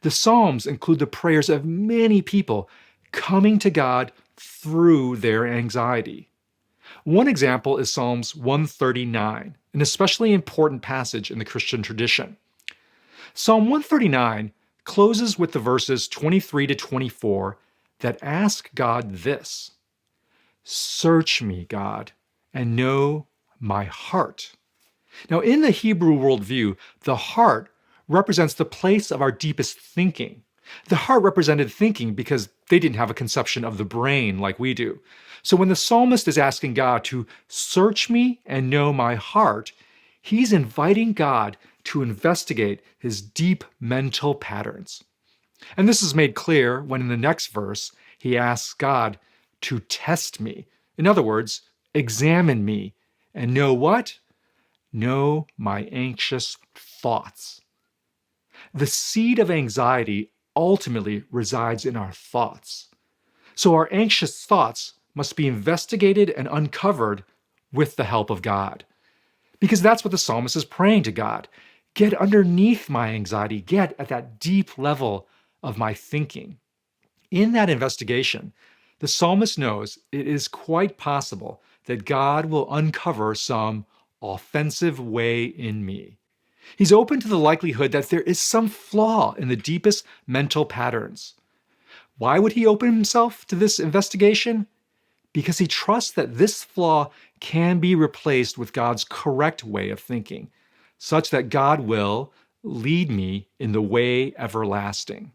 The Psalms include the prayers of many people coming to God through their anxiety. One example is Psalms 139, an especially important passage in the Christian tradition. Psalm 139 closes with the verses 23 to 24 that ask God this: "Search me, God, and know my heart." Now, in the Hebrew worldview, the heart represents the place of our deepest thinking. The heart represented thinking because they didn't have a conception of the brain like we do. So when the psalmist is asking God to search me and know my heart, he's inviting God to investigate his deep mental patterns. And this is made clear when in the next verse, he asks God to test me. In other words, examine me and know what? Know my anxious thoughts. The seed of anxiety ultimately resides in our thoughts. So our anxious thoughts must be investigated and uncovered with the help of God. Because that's what the psalmist is praying to God. Get underneath my anxiety. Get at that deep level of my thinking. In that investigation, the psalmist knows it is quite possible that God will uncover some offensive way in me. He's open to the likelihood that there is some flaw in the deepest mental patterns. Why would he open himself to this investigation? Because he trusts that this flaw can be replaced with God's correct way of thinking, such that God will lead me in the way everlasting.